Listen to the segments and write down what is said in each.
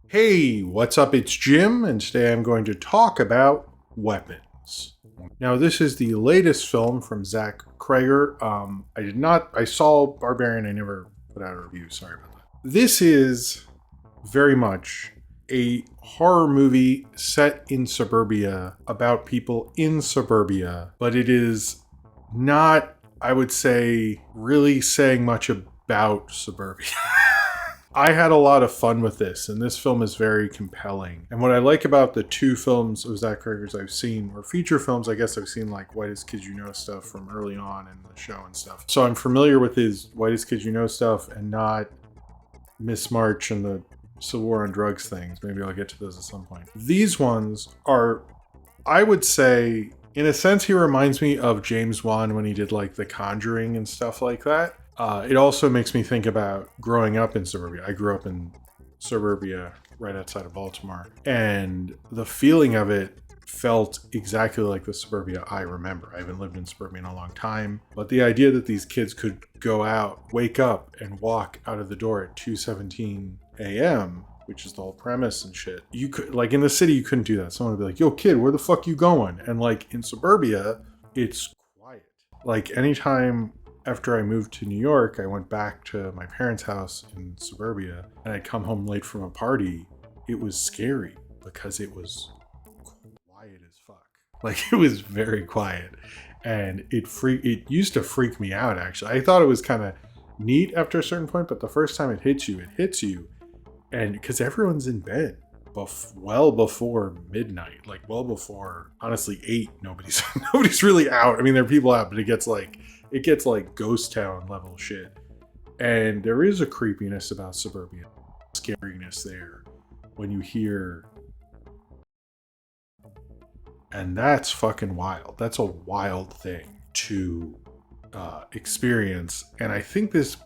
Hey, what's up? It's Jim, and today I'm going to talk about weapons. Now, this is the latest film from Zach Krager. I saw Barbarian, I never put out a review, sorry about that. This is very much a horror movie set in suburbia about people in suburbia, but it is not, I would say, really saying much about suburbia. I had a lot of fun with this, and this film is very compelling. And what I like about the two films of Zach Krager's I've seen, or feature films, I guess I've seen like Whitest Kids You Know stuff from early on in the show and stuff. So I'm familiar with his Whitest Kids You Know stuff and not Miss March and the Civil War on Drugs things. Maybe I'll get to those at some point. These ones are, I would say, in a sense, he reminds me of James Wan when he did like The Conjuring and stuff like that. It also makes me think about growing up in suburbia. I grew up in suburbia right outside of Baltimore, and the feeling of it felt exactly like the suburbia I remember. I haven't lived in suburbia in a long time, but the idea that these kids could go out, wake up, and walk out of the door at 2:17 a.m., which is the whole premise and shit. You could, like, in the city, you couldn't do that. Someone would be like, "Yo, kid, where the fuck you going?" And like in suburbia, it's quiet. Like anytime after I moved to New York, I went back to my parents' house in suburbia, and I'd come home late from a party. It was scary because it was quiet as fuck. Like it was very quiet, and it used to freak me out. Actually, I thought it was kind of neat after a certain point, but the first time it hits you, and because everyone's in bed. Well before midnight, like well before honestly 8, nobody's really out. I mean, there are people out, but it gets like ghost town level shit. And there is a creepiness about suburbia, scariness there when you hear, and that's fucking wild. That's a wild thing to experience. And I think this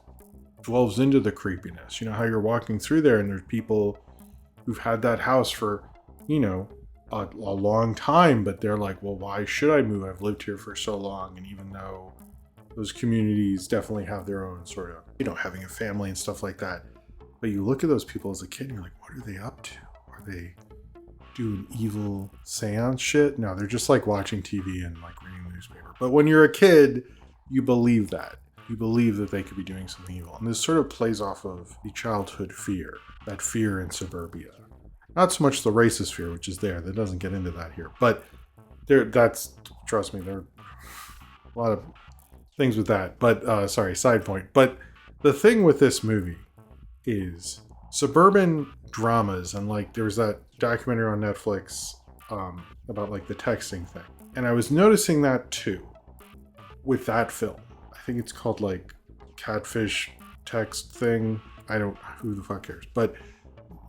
delves into the creepiness. You know how you're walking through there and there's people who've had that house for, a long time, but they're like, well, why should I move? I've lived here for so long. And even though those communities definitely have their own sort of, having a family and stuff like that, but you look at those people as a kid and you're like, what are they up to? Are they doing evil seance shit? No, they're just like watching TV and like reading the newspaper. But when you're a kid, you believe that. You believe that they could be doing something evil. And this sort of plays off of the childhood fear, that fear in suburbia. Not so much the racist fear, which is there. That doesn't get into that here. But trust me, there are a lot of things with that. But, side point. But the thing with this movie is suburban dramas. And like, there was that documentary on Netflix about like the texting thing. And I was noticing that too with that film. I think it's called like Catfish Text Thing. Who the fuck cares? But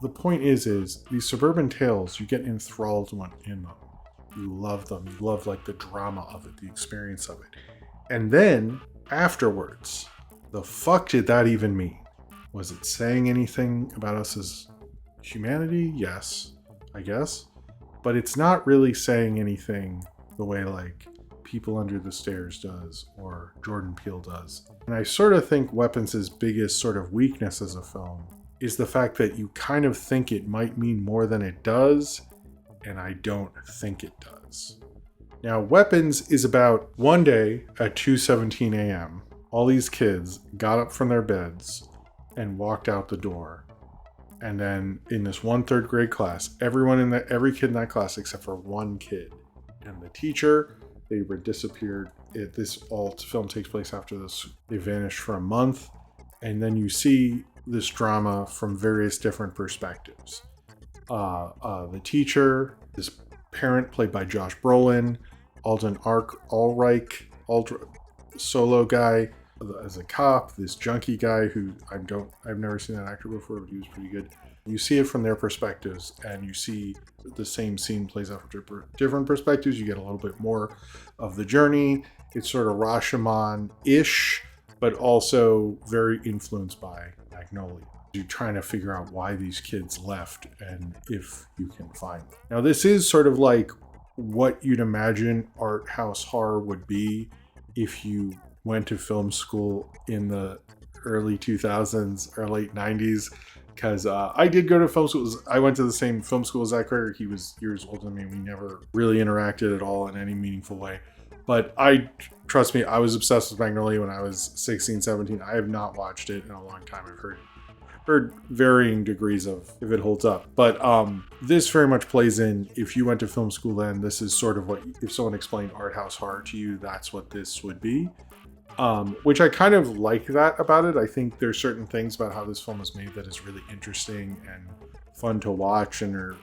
the point is these suburban tales, you get enthralled in them. You love them. You love like the drama of it, the experience of it. And then afterwards, the fuck did that even mean? Was it saying anything about us as humanity? Yes, I guess. But it's not really saying anything the way like People Under the Stairs does or Jordan Peele does. And I sort of think Weapons' biggest sort of weakness as a film is the fact that you kind of think it might mean more than it does, and I don't think it does. Now, Weapons is about one day at 2:17 a.m., all these kids got up from their beds and walked out the door. And then in this one third grade class, every kid in that class except for one kid and the teacher, they were disappeared. Film takes place after this. They vanished for a month, and then you see this drama from various different perspectives. The teacher, this parent played by Josh Brolin, Alden Ulrich, solo guy as a cop, this junkie guy who I've never seen that actor before, but he was pretty good. You see it from their perspectives, and you see the same scene plays out from different perspectives. You get a little bit more of the journey. It's sort of Rashomon-ish, but also very influenced by Magnolia. You're trying to figure out why these kids left and if you can find them. Now, this is sort of like what you'd imagine art house horror would be if you went to film school in the early 2000s or late 90s. because I did go to film school. I went to the same film school as Zach Craig. He was years older than me. We never really interacted at all in any meaningful way. But trust me, I was obsessed with Magnolia when I was 16, 17. I have not watched it in a long time. I've heard varying degrees of if it holds up. But this very much plays in, if you went to film school then, this is sort of what, if someone explained art house horror to you, that's what this would be. Which I kind of like that about it. I think there's certain things about how this film was made that is really interesting and fun to watch, and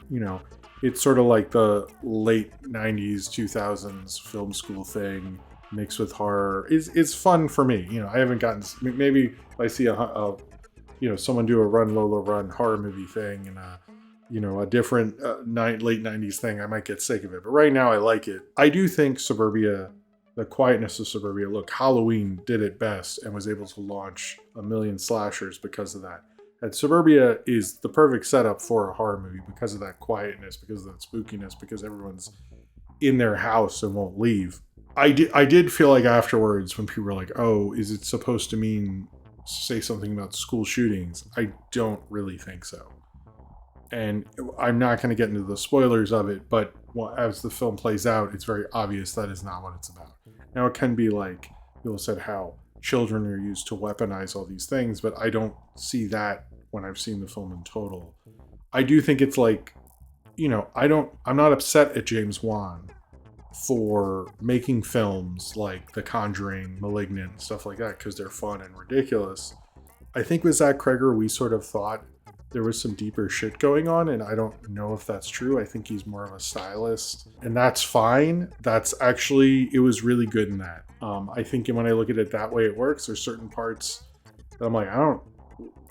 it's sort of like the late 90s, 2000s film school thing mixed with horror. It's fun for me. I haven't gotten, maybe if I see someone do a Run Lola Run horror movie thing and a different late 90s thing, I might get sick of it. But right now I like it. I do think Suburbia, the quietness of Suburbia, look, Halloween did it best and was able to launch a million slashers because of that. And Suburbia is the perfect setup for a horror movie because of that quietness, because of that spookiness, because everyone's in their house and won't leave. I did feel like afterwards when people were like, oh, is it supposed to say something about school shootings? I don't really think so. And I'm not going to get into the spoilers of it, but as the film plays out, it's very obvious that is not what it's about. Now, it can be like people said how children are used to weaponize all these things, but I don't see that when I've seen the film in total. I do think it's like, I'm not upset at James Wan for making films like The Conjuring, Malignant, stuff like that, because they're fun and ridiculous. I think with Zach Cregger, we sort of thought there was some deeper shit going on, and I don't know if that's true. I think he's more of a stylist, and that's fine. It was really good in that. I think when I look at it that way, it works. There's certain parts that I'm like,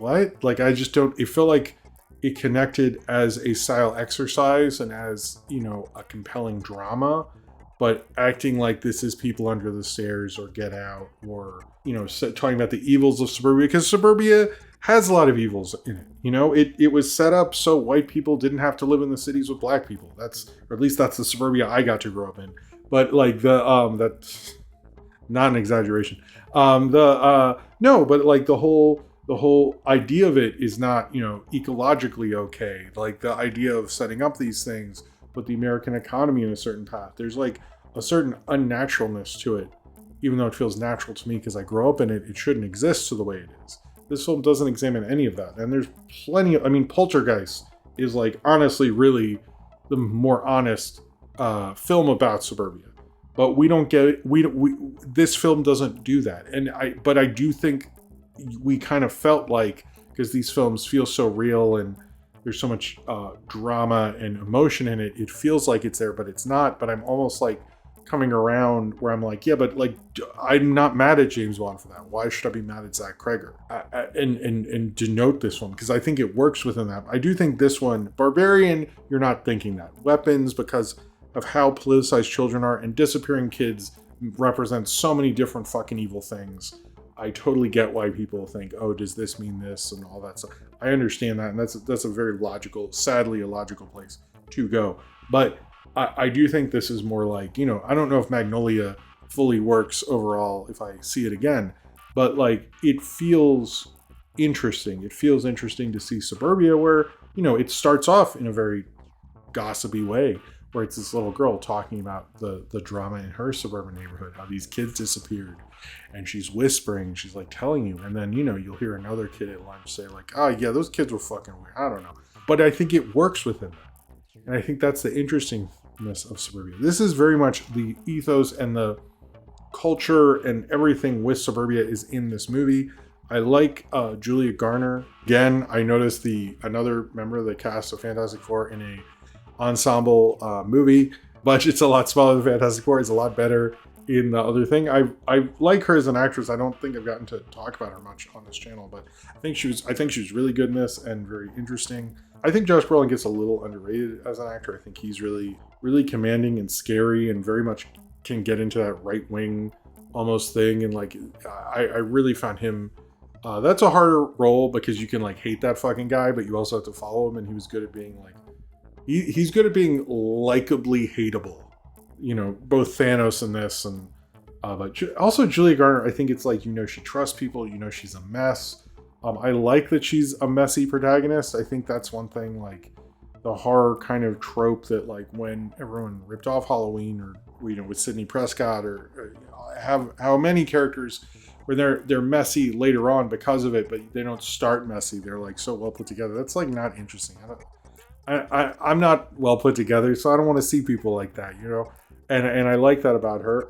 it felt like it connected as a style exercise and as, a compelling drama, but acting like this is People Under the Stairs or Get Out or, talking about the evils of Suburbia, because Suburbia has a lot of evils in it. It was set up so white people didn't have to live in the cities with black people. Or at least that's the Suburbia I got to grow up in. But like that's not an exaggeration. But like the whole idea of it is not, ecologically okay. Like the idea of setting up these things, put the American economy in a certain path. There's like a certain unnaturalness to it, even though it feels natural to me because I grew up in it. It shouldn't exist to the way it is. This film doesn't examine any of that. And there's plenty of, Poltergeist is like honestly really the more honest film about suburbia. But we don't get it. This film doesn't do that. But I do think we kind of felt like, because these films feel so real and there's so much drama and emotion in it, it feels like it's there, but it's not. But I'm almost like coming around where I'm like, yeah, but like I'm not mad at James Wan for that. Why should I be mad at Zach Cregger and denote this one? Because I think it works within that. I do think this one, Barbarian, you're not thinking that. Weapons, because of how politicized children are, and disappearing kids represent so many different fucking evil things. I totally get why people think, oh, does this mean this and all that stuff. I understand that, and that's a very logical, sadly illogical place to go. But I do think this is more like, I don't know if Magnolia fully works overall if I see it again, but like it feels interesting. It feels interesting to see Suburbia where, it starts off in a very gossipy way, where it's this little girl talking about the drama in her suburban neighborhood, how these kids disappeared, and she's whispering, she's like telling you, and then, you'll hear another kid at lunch say like, oh yeah, those kids were fucking weird. I don't know. But I think it works within that. And I think that's the interestingness of Suburbia. This is very much the ethos and the culture and everything with Suburbia is in this movie. I like Julia Garner. Again, I noticed another member of the cast of Fantastic Four in a ensemble movie. Budget's a lot smaller than Fantastic Four. It's a lot better in the other thing. I like her as an actress. I don't think I've gotten to talk about her much on this channel, but I think she was really good in this and very interesting. I think Josh Brolin gets a little underrated as an actor. I think he's really, really commanding and scary and very much can get into that right wing almost thing. And like, I really found him, that's a harder role because you can like hate that fucking guy, but you also have to follow him. And he was good at being like, he's good at being likably hateable, both Thanos in this and, but also Julia Garner, I think it's like, she trusts people, she's a mess. I like that she's a messy protagonist. I think that's one thing, like the horror kind of trope that, like, when everyone ripped off Halloween, or with Sidney Prescott, or have how many characters where they're messy later on because of it, but they don't start messy. They're like so well put together. That's like not interesting. I'm not well put together, so I don't want to see people like that. And I like that about her.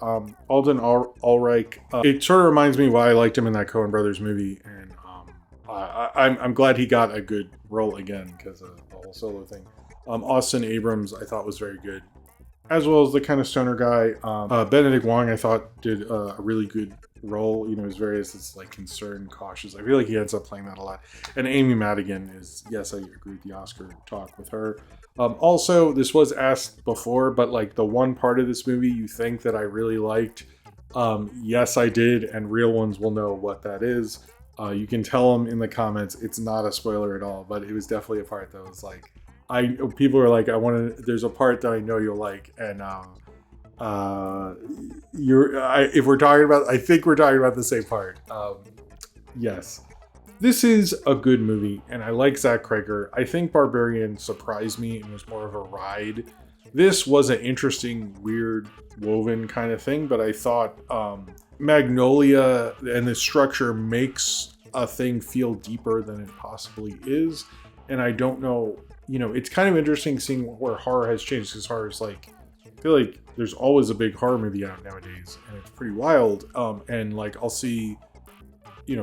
Alden Ulrich. It sort of reminds me why I liked him in that Coen Brothers movie, and I'm glad he got a good role again because of the whole solo thing. Austin Abrams I thought was very good, as well as the kind of stoner guy. Benedict Wong I thought did a really good role. His various, it's like concerned, cautious. I feel like he ends up playing that a lot. And Amy Madigan is, yes, I agree with the Oscar talk with her. Also, this was asked before, but like the one part of this movie you think that I really liked, yes, I did, and real ones will know what that is. You can tell them in the comments. It's not a spoiler at all, but it was definitely a part that was like, people are like, there's a part that I know you'll like, and if we're talking about, I think we're talking about the same part. Yes, this is a good movie, and I like Zach Cregger. I think Barbarian surprised me and was more of a ride. This was an interesting, weird, woven kind of thing, but I thought Magnolia and the structure makes a thing feel deeper than it possibly is. And I don't know, it's kind of interesting seeing where horror has changed, because horror is like, I feel like there's always a big horror movie out nowadays, and it's pretty wild. And like I'll see,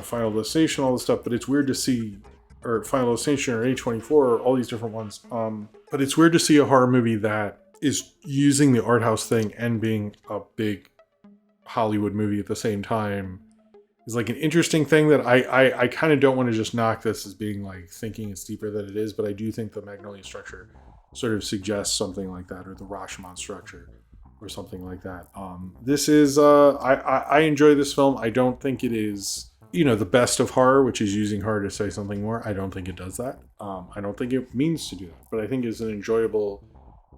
Final Destination, all this stuff, but it's weird to see, or Final Destination or A24 or all these different ones. But it's weird to see a horror movie that is using the art house thing and being a big Hollywood movie at the same time. Is like an interesting thing that I kind of don't want to just knock this as being like thinking it's deeper than it is, but I do think the Magnolia structure sort of suggests something like that, or the Rashomon structure or something like that. This is I enjoy this film. I don't think it is the best of horror, which is using horror to say something more. I don't think it does that. I don't think it means to do that, but I think it's an enjoyable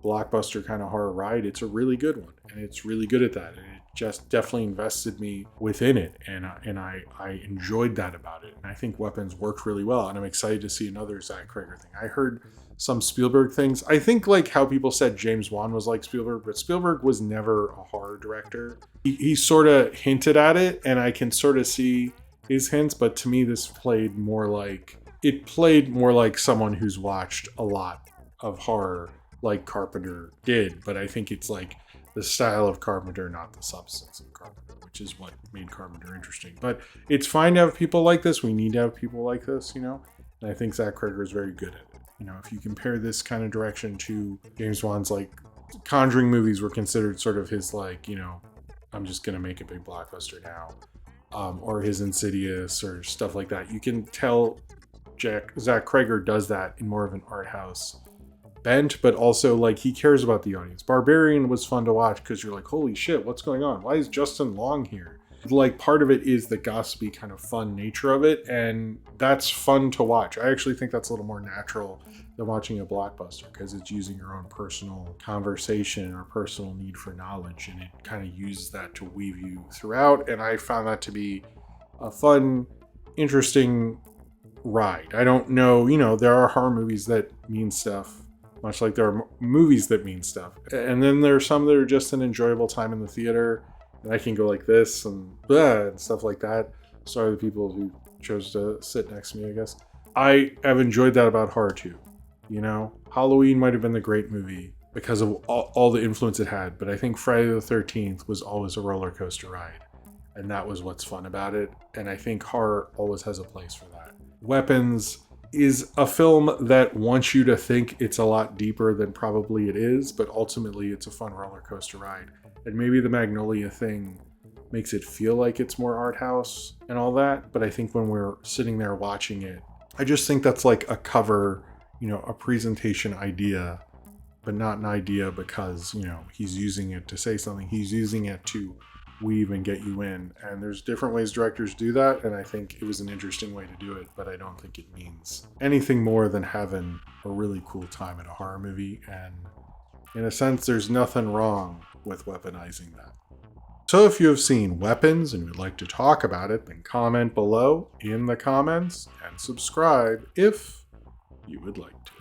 blockbuster kind of horror ride. It's a really good one, and it's really good at that, and it just definitely invested me within it, and I enjoyed that about it. And I think Weapons worked really well, and I'm excited to see another Zach Cregger thing. I heard some Spielberg things. I think like how people said James Wan was like Spielberg, but Spielberg was never a horror director. He sort of hinted at it, and I can sort of see his hints, but to me this played more like someone who's watched a lot of horror like Carpenter did. But I think it's like the style of Carpenter, not the substance of Carpenter, which is what made Carpenter interesting. But it's fine to have people like this. We need to have people like this, and I think Zach Cregger is very good at it. If you compare this kind of direction to James Wan's, like, Conjuring movies were considered sort of his, like, I'm just going to make a big blockbuster now. Or his Insidious or stuff like that. You can tell Zach Cregger does that in more of an art house bent, but also like he cares about the audience. Barbarian was fun to watch because you're like, holy shit, what's going on? Why is Justin Long here? Like, part of it is the gossipy kind of fun nature of it, and that's fun to watch. I actually think that's a little more natural than watching a blockbuster, because it's using your own personal conversation or personal need for knowledge, and it kind of uses that to weave you throughout. And I found that to be a fun, interesting ride. I don't know, there are horror movies that mean stuff, much like there are movies that mean stuff. And then there are some that are just an enjoyable time in the theater, and I can go like this and blah and stuff like that. Sorry to the people who chose to sit next to me, I guess. I have enjoyed that about horror too. Halloween might have been the great movie because of all the influence it had, but I think Friday the 13th was always a roller coaster ride, and that was what's fun about it. And I think horror always has a place for that. Weapons is a film that wants you to think it's a lot deeper than probably it is, but ultimately it's a fun roller coaster ride. And maybe the Magnolia thing makes it feel like it's more art house and all that, but I think when we're sitting there watching it, I just think that's like a cover, a presentation idea, but not an idea because, he's using it to say something. He's using it to weave and get you in. And there's different ways directors do that, and I think it was an interesting way to do it, but I don't think it means anything more than having a really cool time at a horror movie. And in a sense, there's nothing wrong with weaponizing that. So if you have seen weapons and would like to talk about it, then comment below in the comments and subscribe if you would like to.